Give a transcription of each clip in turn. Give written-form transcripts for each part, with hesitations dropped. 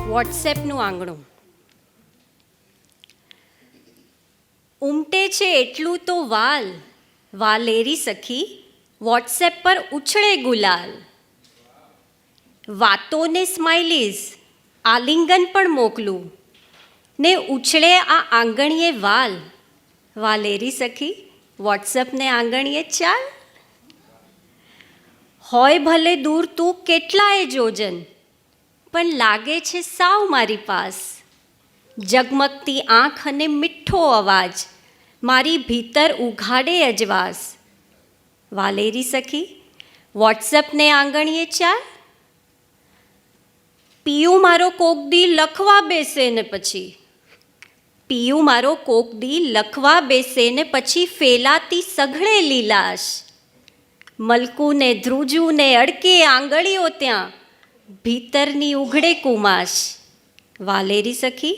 વોટ્સએપનું આંગણું. ઉમટે છે એટલું તો વાલ, વાલેરી સખી વોટ્સએપ પર ઉછળે ગુલાલ. વાતોને સ્માઇલીઝ, આલિંગન પણ મોકલું ને ઉછળે આ આંગણીએ વાલ, વાલેરી સખી વોટ્સએપને આંગણીએ ચાલ. હોય ભલે દૂર તું કેટલાય જોજન, પણ લાગે છે સાવ મારી પાસ. જગમગતી આંખ અને મીઠો અવાજ મારી ભીતર ઉઘાડે અજવાસ. વાલેરી સખી વોટ્સએપને આંગણીએ ચાલ. પિયું મારો કોક દી લખવા બેસે ને પછી, પિયું મારો કોક દી લખવા બેસે ને પછી ફેલાતી સઘળે લીલાશ. મલકું ને ધ્રુજું ને અડકે આંગળીઓ ત્યાં, ભીતરની ઉઘડે કુમાશ. વાલેરી સખી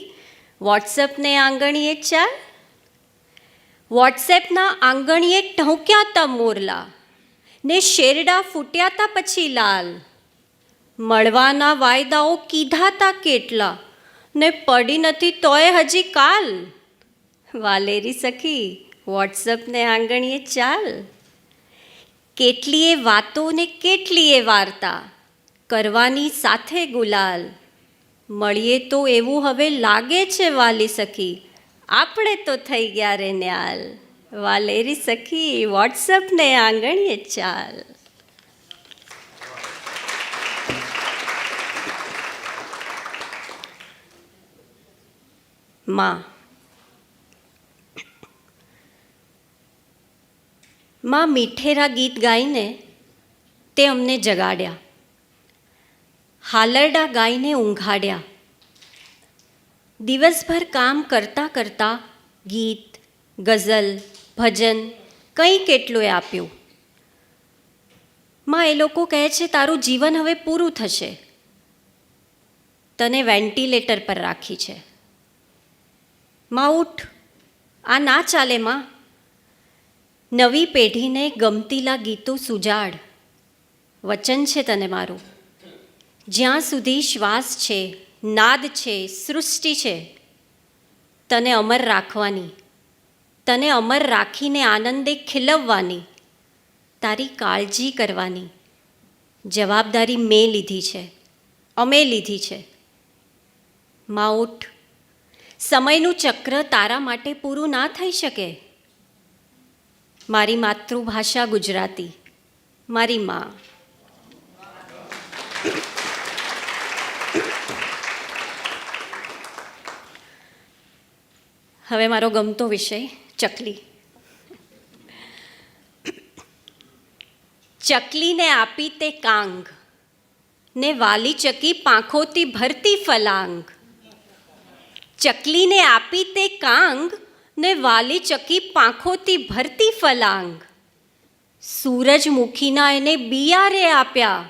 વોટ્સએપને આંગણીએ ચાલ. વોટ્સએપના આંગણીએ ટહુક્યા તા મોરલા ને શેરડા ફૂટ્યા તા પછી લાલ. મળવાના વાયદાઓ કીધા તા કેટલા ને પડી નથી તોય હજી કાલ. વાલેરી સખી વોટ્સએપને આંગણીએ ચાલ. કેટલીએ વાતો ને કેટલીએ વાર્તા કરવાની સાથે ગુલાલ. મળીએ તો એવું હવે લાગે છે વાલી સખી, આપણે તો થઈ ગયા રે ન્યાલ. વાલેરી સખી વોટ્સએપને આંગણીએ ચાલ. માં મીઠેરા ગીત ગાઈને તે અમને જગાડ્યા, હાલરડા ગાઈને ઊંઘાડ્યા. દિવસભર કામ કરતાં કરતાં ગીત, ગઝલ, ભજન કંઈ કેટલુંય આપ્યું. માં એ લોકો કહે છે તારું જીવન હવે પૂરું થશે, તને વેન્ટિલેટર પર રાખી છે. માં ઉઠ, આ ના ચાલે માં. નવી પેઢીને ગમતીલા ગીતો સુજાડ, વચન છે તને મારું. જ્યાં સુધી શ્વાસ છે, નાદ છે, સૃષ્ટિ છે, તને અમર રાખવાની, તને અમર રાખીને આનંદે ખીલવવાની, તારી કાળજી કરવાની જવાબદારી મેં લીધી છે, અમે લીધી છે. માં ઉઠ, સમયનું ચક્ર તારા માટે પૂરું ના થઈ શકે. મારી માતૃભાષા ગુજરાતી, મારી માં. હવે મારો ગમતો વિષય ચકલી. ચકલીને આપી તે કાંગ ને વાલી ચકી પાંખોથી ભરતી ફલાંગ. ચકલીને આપી તે કાંગ ને વાલી ચકી પાંખોથી ભરતી ફલાંગ. સૂરજમુખીના એને બિયારે આપ્યા,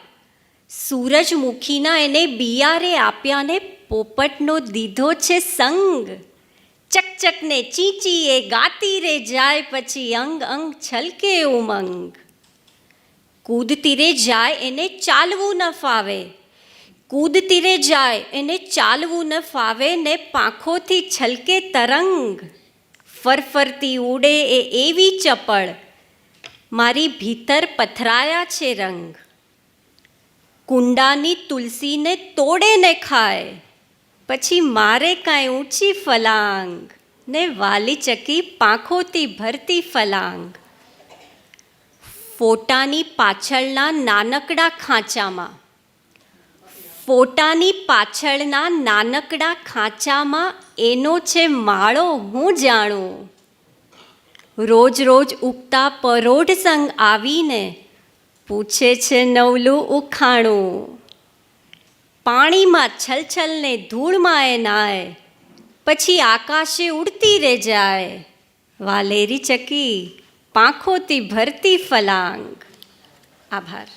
સૂરજમુખીના એને બિયારે આપ્યા ને પોપટનો દીધો છે સંગ. ચકચકને ચીંચી એ ગાતી રે જાય પછી અંગ અંગ છલકે ઉમંગ. કૂદતી રે જાય એને ચાલવું ન ફાવે, કૂદતી રે જાય એને ચાલવું ન ફાવે ને પાંખોથી છલકે તરંગ. ફરફરતી ઉડે એ એવી ચપળ, મારી ભીતર પથરાયા છે રંગ. કુંડાની તુલસીને તોડે ને ખાય પછી મારે કાંઈ ઊંચી ફલાંગ ને વાલી ચકી પાંખોથી ભરતી ફલાંગ. ફોટાની પાછળના નાનકડા ખાંચામાં, ફોટાની પાછળના નાનકડા ખાંચામાં એનો છે માળો હું જાણું. રોજ રોજ ઉગતા પરોઢ સંગ આવીને પૂછે છે નવલું ઉખાણું. પાણીમાં છલછલને ધૂળમાં એ નાય પછી આકાશે ઉડતી રે જાય. વાલેરી ચકી પાંખોથી ભરતી ફલાંગ. આભાર.